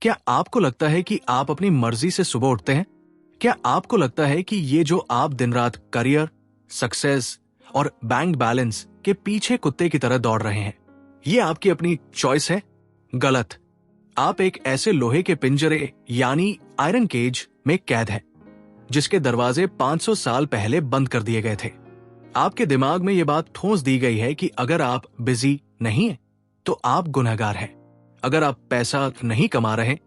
क्या आपको लगता है कि आप अपनी मर्जी से सुबह उठते हैं? क्या आपको लगता है कि ये जो आप दिन रात करियर, सक्सेस और बैंक बैलेंस के पीछे कुत्ते की तरह दौड़ रहे हैं, ये आपकी अपनी चॉइस है? गलत। आप एक ऐसे लोहे के पिंजरे यानी आयरन केज में कैद हैं, जिसके दरवाजे 500 साल पहले बंद कर दिए गए थे। आपके दिमाग में यह बात ठोस दी गई है कि अगर आप बिजी नहीं हैं, तो आप गुनहगार हैं। अगर आप पैसा नहीं कमा रहे,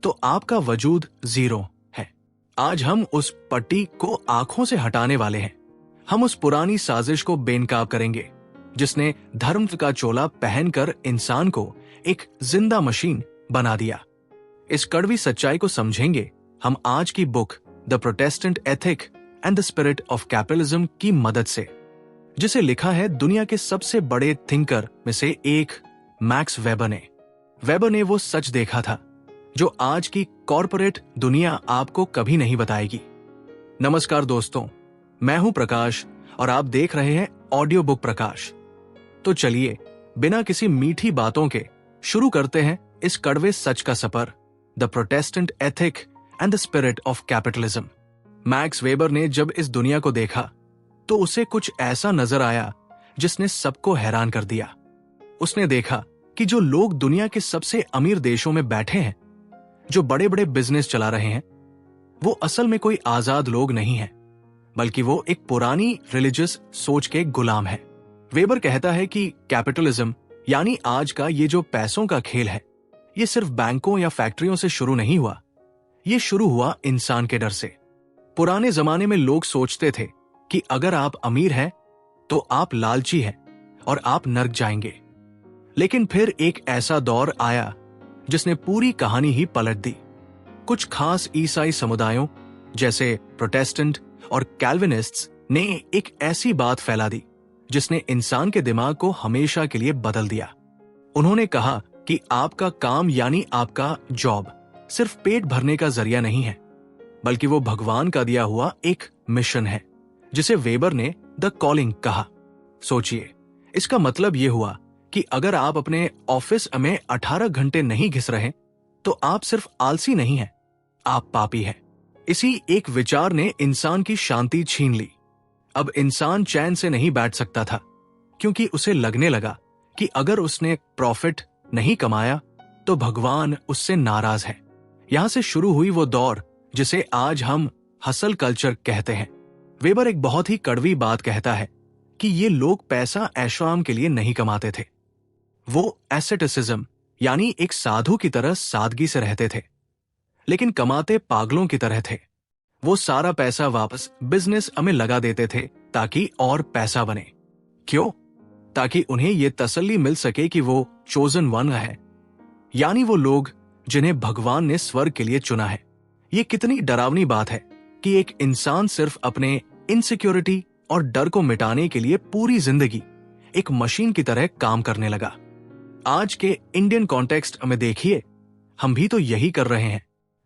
तो आपका वजूद जीरो है। आज हम उस पट्टी को आंखों से हटाने वाले हैं। हम उस पुरानी साजिश को बेनकाब करेंगे, जिसने धर्म का चोला पहनकर इंसान को एक जिंदा मशीन बना दिया। इस कड़वी सच्चाई को समझेंगे हम आज की book the Protestant ethic and the spirit of capitalism की मदद से, जिसे लिखा है दुनिया के सबसे बड़े थिंकर में से एक मैक्स वेबर ने। वेबर ने वो सच देखा था जो आज की कॉरपोरेट दुनिया आपको कभी नहीं बताएगी। नमस्कार दोस्तों, मैं हूं प्रकाश और आप देख रहे हैं ऑडियो बुक प्रकाश। तो चलिए बिना किसी मीठी बातों के शुरू करते हैं इस कड़वे सच का सफर, the Protestant ethic and the spirit of capitalism. Max Weber ने जब इस दुनिया को देखा तो उसे कुछ ऐसा नजर आया जिसने सबको हैरान कर दिया। उसने देखा कि जो लोग दुनिया के सबसे अमीर देशों में बैठे हैं, जो बड़े बड़े बिजनेस चला रहे हैं, वो असल में कोई आजाद लोग नहीं हैं, बल्कि वो एक पुरानी रिलीजियस सोच के गुलाम हैं। वेबर कहता है कि कैपिटलिज्म यानी आज का ये जो पैसों का खेल है, ये सिर्फ बैंकों या फैक्ट्रियों से शुरू नहीं हुआ। ये शुरू हुआ इंसान के डर से। पुराने जमाने में लोग सोचते थे कि अगर आप अमीर हैं तो आप लालची हैं और आप नर्क जाएंगे। लेकिन फिर एक ऐसा दौर आया जिसने पूरी कहानी ही पलट दी। कुछ खास ईसाई समुदायों जैसे प्रोटेस्टेंट और कैल्विनिस्ट्स ने एक ऐसी बात फैला दी जिसने इंसान के दिमाग को हमेशा के लिए बदल दिया। उन्होंने कहा कि आपका काम यानी आपका जॉब सिर्फ पेट भरने का जरिया नहीं है, बल्कि वो भगवान का दिया हुआ एक मिशन है, जिसे वेबर ने द कॉलिंग कहा। सोचिए, इसका मतलब यह हुआ कि अगर आप अपने ऑफिस में 18 घंटे नहीं घिस रहे, तो आप सिर्फ आलसी नहीं हैं, आप पापी हैं। इसी एक विचार ने इंसान की शांति छीन ली। अब इंसान चैन से नहीं बैठ सकता था, क्योंकि उसे लगने लगा कि अगर उसने प्रॉफिट नहीं कमाया तो भगवान उससे नाराज है। यहां से शुरू हुई वो दौर जिसे आज हम हसल कल्चर कहते हैं। वेबर एक बहुत ही कड़वी बात कहता है कि ये लोग पैसा ऐशो-आराम के लिए नहीं कमाते थे। वो एसेटिसिज्म यानी एक साधु की तरह सादगी से रहते थे, लेकिन कमाते पागलों की तरह थे। वो सारा पैसा वापस बिजनेस में लगा देते थे ताकि और पैसा बने। क्यों? ताकि उन्हें ये तसल्ली मिल सके कि वो चोजन वन है, यानी वो लोग जिन्हें भगवान ने स्वर्ग के लिए चुना है। ये कितनी डरावनी बात है कि एक इंसान सिर्फ अपने इनसिक्योरिटी और डर को मिटाने के लिए पूरी जिंदगी एक मशीन की तरह काम करने लगा। आज के इंडियन कॉन्टेक्स्ट में देखिए, हम भी तो यही कर रहे हैं।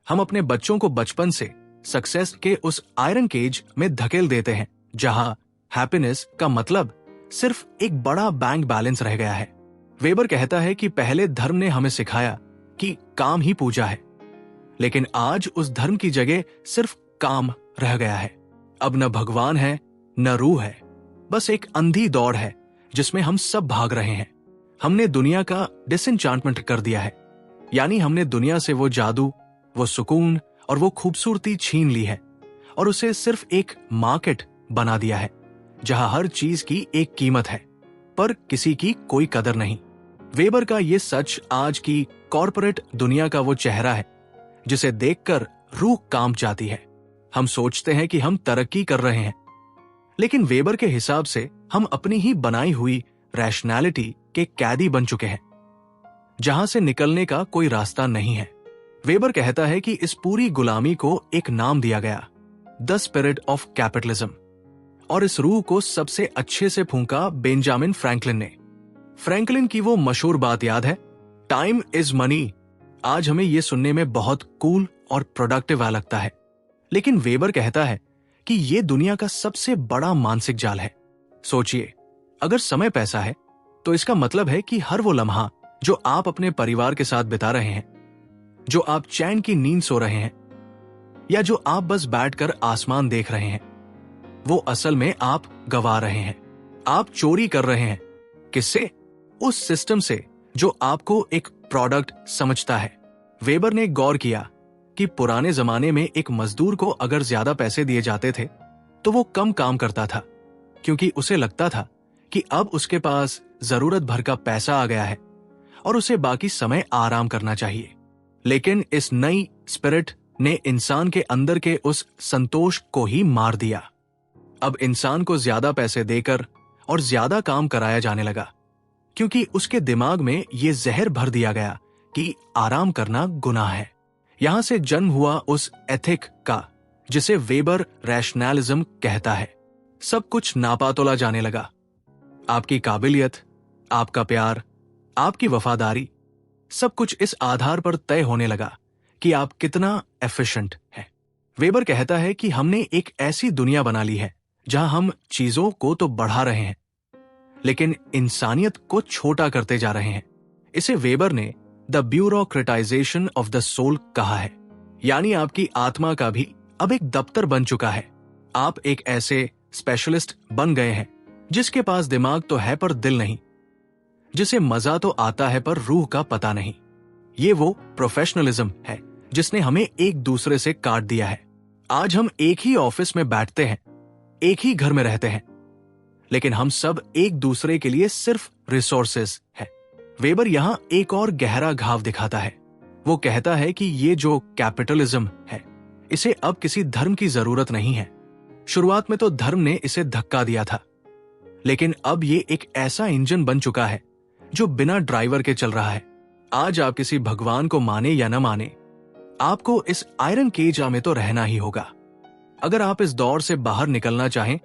हम अपने बच्चों को बचपन से सक्सेस के उस आयरन केज में धकेल देते हैं, जहां हैप्पीनेस का मतलब सिर्फ एक बड़ा बैंक बैलेंस रह गया है। वेबर कहता है कि पहले धर्म ने हमें सिखाया कि काम ही पूजा है, लेकिन आज उस धर्म की जगह सिर्फ काम रह गया है। अब न भगवान है न रूह है, बस एक अंधी दौड़ है जिसमें हम सब भाग रहे हैं। हमने दुनिया का डिसएन्चांटमेंट कर दिया है, यानी हमने दुनिया से वो जादू, वो सुकून और वो खूबसूरती छीन ली है और उसे सिर्फ एक मार्केट बना दिया है, जहां हर चीज की एक कीमत है पर किसी की कोई कदर नहीं। वेबर का ये सच आज की कॉरपोरेट दुनिया का वो चेहरा है जिसे देखकर रूह कांप जाती है। हम सोचते हैं कि हम तरक्की कर रहे हैं, लेकिन वेबर के हिसाब से हम अपनी ही बनाई हुई रैशनैलिटी के कैदी बन चुके हैं, जहां से निकलने का कोई रास्ता नहीं है। वेबर कहता है कि इस पूरी गुलामी को एक नाम दिया गया, द स्पिरिट ऑफ कैपिटलिज्म, और इस रूह को सबसे अच्छे से फूंका बेंजामिन फ्रैंकलिन ने। फ्रैंकलिन की वो मशहूर बात याद है, टाइम इज मनी। आज हमें ये सुनने में बहुत कूल और प्रोडक्टिव लगता है, लेकिन वेबर कहता है कि ये दुनिया का सबसे बड़ा मानसिक जाल है। सोचिए, अगर समय पैसा है तो इसका मतलब है कि हर वो लम्हा जो आप अपने परिवार के साथ बिता रहे हैं, जो आप चैन की नींद सो रहे हैं या जो आप बस बैठकर आसमान देख रहे हैं, वो असल में आप गवा रहे हैं। आप चोरी कर रहे हैं। किससे? उस सिस्टम से जो आपको एक प्रोडक्ट समझता है। वेबर ने गौर किया कि पुराने जमाने में एक मजदूर को अगर ज्यादा पैसे दिए जाते थे तो वो कम काम करता था, क्योंकि उसे लगता था कि अब उसके पास जरूरत भर का पैसा आ गया है और उसे बाकी समय आराम करना चाहिए। लेकिन इस नई स्पिरिट ने इंसान के अंदर के उस संतोष को ही मार दिया। अब इंसान को ज्यादा पैसे देकर और ज्यादा काम कराया जाने लगा, क्योंकि उसके दिमाग में ये जहर भर दिया गया कि आराम करना गुनाह है। यहां से जन्म हुआ उस एथिक का जिसे वेबर रैशनैलिज्म कहता है। सब कुछ नापा तोला जाने लगा। आपकी काबिलियत, आपका प्यार, आपकी वफादारी, सब कुछ इस आधार पर तय होने लगा कि आप कितना एफिशिएंट हैं। वेबर कहता है कि हमने एक ऐसी दुनिया बना ली है जहां हम चीजों को तो बढ़ा रहे हैं लेकिन इंसानियत को छोटा करते जा रहे हैं। इसे वेबर ने द ब्यूरोक्रेटाइजेशन ऑफ द सोल कहा है। यानी आपकी आत्मा का भी अब एक दफ्तर बन चुका है। आप एक ऐसे स्पेशलिस्ट बन गए हैं जिसके पास दिमाग तो है पर दिल नहीं, जिसे मजा तो आता है पर रूह का पता नहीं। ये वो प्रोफेशनलिज्म है जिसने हमें एक दूसरे से काट दिया है। आज हम एक ही ऑफिस में बैठते हैं, एक ही घर में रहते हैं, लेकिन हम सब एक दूसरे के लिए सिर्फ रिसोर्सेज हैं। वेबर यहां एक और गहरा घाव दिखाता है। वो कहता है कि ये जो कैपिटलिज्म है, इसे अब किसी धर्म की जरूरत नहीं है। शुरुआत में तो धर्म ने इसे धक्का दिया था, लेकिन अब ये एक ऐसा इंजन बन चुका है जो बिना ड्राइवर के चल रहा है। आज आप किसी भगवान को माने या न माने, आपको इस आयरन केज में तो रहना ही होगा। अगर आप इस दौर से बाहर निकलना चाहें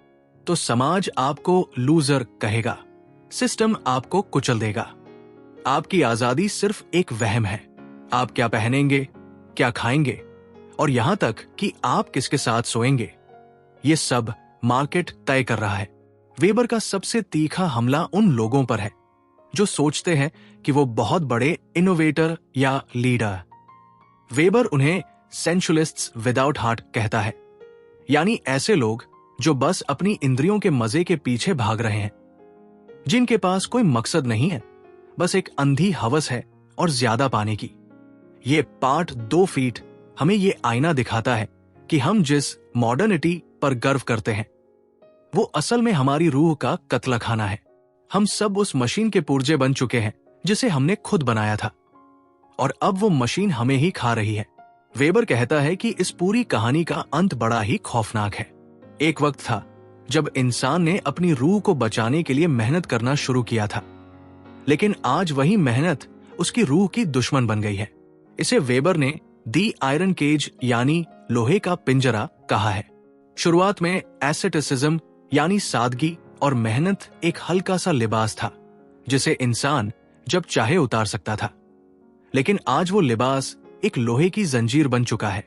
तो समाज आपको लूजर कहेगा, सिस्टम आपको कुचल देगा। आपकी आजादी सिर्फ एक वहम है। आप क्या पहनेंगे, क्या खाएंगे और यहां तक कि आप किसके साथ सोएंगे, ये सब मार्केट तय कर रहा है। वेबर का सबसे तीखा हमला उन लोगों पर है जो सोचते हैं कि वो बहुत बड़े इनोवेटर या लीडर। वेबर उन्हें सेंशुअलिस्ट्स विदाउट हार्ट कहता है, यानी ऐसे लोग जो बस अपनी इंद्रियों के मजे के पीछे भाग रहे हैं, जिनके पास कोई मकसद नहीं है, बस एक अंधी हवस है और ज्यादा पाने की। ये पार्ट 2 फीट हमें ये आईना दिखाता है कि हम जिस मॉडर्निटी पर गर्व करते हैं वो असल में हमारी रूह का कत्ल खाना है। हम सब उस मशीन के पुर्जे बन चुके हैं जिसे हमने खुद बनाया था, और अब वो मशीन हमें ही खा रही है। वेबर कहता है कि इस पूरी कहानी का अंत बड़ा ही खौफनाक है। एक वक्त था जब इंसान ने अपनी रूह को बचाने के लिए मेहनत करना शुरू किया था, लेकिन आज वही मेहनत उसकी रूह की दुश्मन बन गई है। इसे वेबर ने दी आयरन केज यानी लोहे का पिंजरा कहा है। शुरुआत में एसेटिसिज्म यानी सादगी और मेहनत एक हल्का सा लिबास था जिसे इंसान जब चाहे उतार सकता था, लेकिन आज वो लिबास एक लोहे की जंजीर बन चुका है।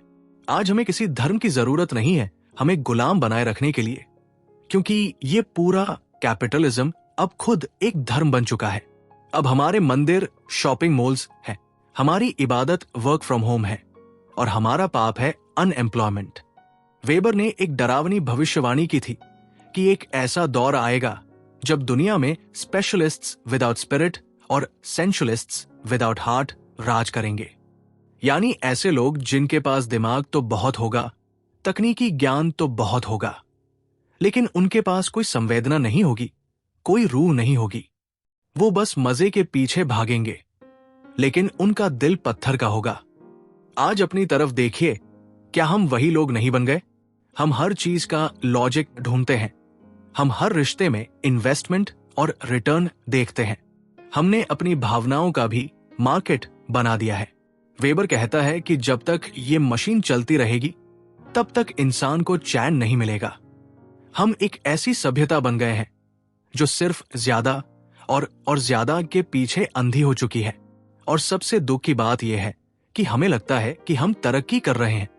आज हमें किसी धर्म की जरूरत नहीं है हमें गुलाम बनाए रखने के लिए, क्योंकि ये पूरा कैपिटलिज्म अब खुद एक धर्म बन चुका है। अब हमारे मंदिर शॉपिंग मॉल्स हैं, हमारी इबादत वर्क फ्रॉम होम है और हमारा पाप है अनएम्प्लॉयमेंट। वेबर ने एक डरावनी भविष्यवाणी की थी कि एक ऐसा दौर आएगा जब दुनिया में स्पेशलिस्ट्स विदाउट स्पिरिट और सेंशुअलिस्ट्स विदाउट हार्ट राज करेंगे। यानी ऐसे लोग जिनके पास दिमाग तो बहुत होगा, तकनीकी ज्ञान तो बहुत होगा, लेकिन उनके पास कोई संवेदना नहीं होगी, कोई रूह नहीं होगी। वो बस मजे के पीछे भागेंगे, लेकिन उनका दिल पत्थर का होगा। आज अपनी तरफ देखिए, क्या हम वही लोग नहीं बन गए? हम हर चीज का लॉजिक ढूंढते हैं, हम हर रिश्ते में इन्वेस्टमेंट और रिटर्न देखते हैं। हमने अपनी भावनाओं का भी मार्केट बना दिया है। वेबर कहता है कि जब तक ये मशीन चलती रहेगी तब तक इंसान को चैन नहीं मिलेगा। हम एक ऐसी सभ्यता बन गए हैं जो सिर्फ ज्यादा और ज्यादा के पीछे अंधी हो चुकी है। और सबसे दुख की बात यह है कि हमें लगता है कि हम तरक्की कर रहे हैं,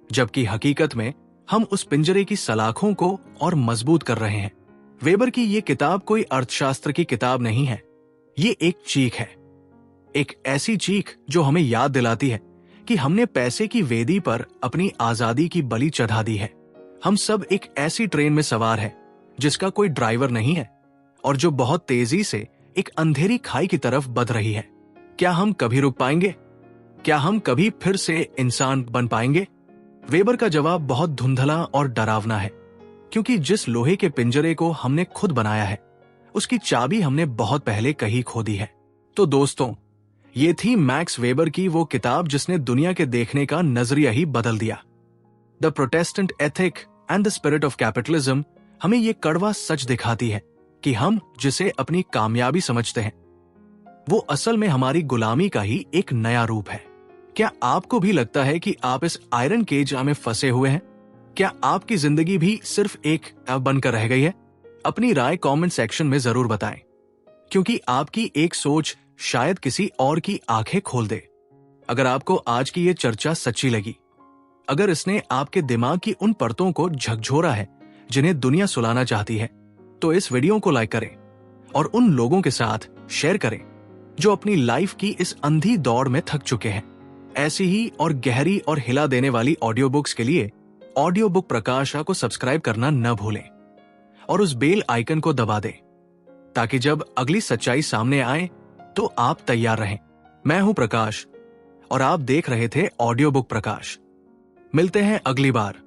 जबकि हकीकत में हम उस पिंजरे की सलाखों को और मजबूत कर रहे हैं। वेबर की ये किताब कोई अर्थशास्त्र की किताब नहीं है, ये एक चीख है, एक ऐसी चीख जो हमें याद दिलाती है कि हमने पैसे की वेदी पर अपनी आजादी की बलि चढ़ा दी है। हम सब एक ऐसी ट्रेन में सवार हैं जिसका कोई ड्राइवर नहीं है और जो बहुत तेजी से एक अंधेरी खाई की तरफ बढ़ रही है। क्या हम कभी रुक पाएंगे? क्या हम कभी फिर से इंसान बन पाएंगे? वेबर का जवाब बहुत धुंधला और डरावना है, क्योंकि जिस लोहे के पिंजरे को हमने खुद बनाया है उसकी चाबी हमने बहुत पहले कहीं खो दी है। तो दोस्तों, ये थी मैक्स वेबर की वो किताब जिसने दुनिया के देखने का नजरिया ही बदल दिया। The Protestant ethic and the spirit of capitalism हमें ये कड़वा सच दिखाती है कि हम जिसे अपनी कामयाबी समझते हैं वो असल में हमारी गुलामी का ही एक नया रूप है। क्या आपको भी लगता है कि आप इस आयरन केज में फंसे हुए हैं? क्या आपकी जिंदगी भी सिर्फ एक बनकर रह गई है? अपनी राय कमेंट सेक्शन में जरूर बताएं, क्योंकि आपकी एक सोच शायद किसी और की आंखें खोल दे। अगर आपको आज की ये चर्चा सच्ची लगी, अगर इसने आपके दिमाग की उन परतों को झकझोरा है जिन्हें दुनिया सुलाना चाहती है, तो इस वीडियो को लाइक करें और उन लोगों के साथ शेयर करें जो अपनी लाइफ की इस अंधी दौड़ में थक चुके हैं। ऐसी ही और गहरी और हिला देने वाली ऑडियो बुक्स के लिए ऑडियो बुक प्रकाशा को सब्सक्राइब करना न भूलें और उस बेल आइकन को दबा दें, ताकि जब अगली सच्चाई सामने आए तो आप तैयार रहें। मैं हूं प्रकाश और आप देख रहे थे ऑडियो बुक प्रकाश। मिलते हैं अगली बार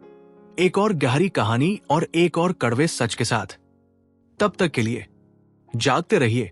एक और गहरी कहानी और एक और कड़वे सच के साथ। तब तक के लिए जागते रहिए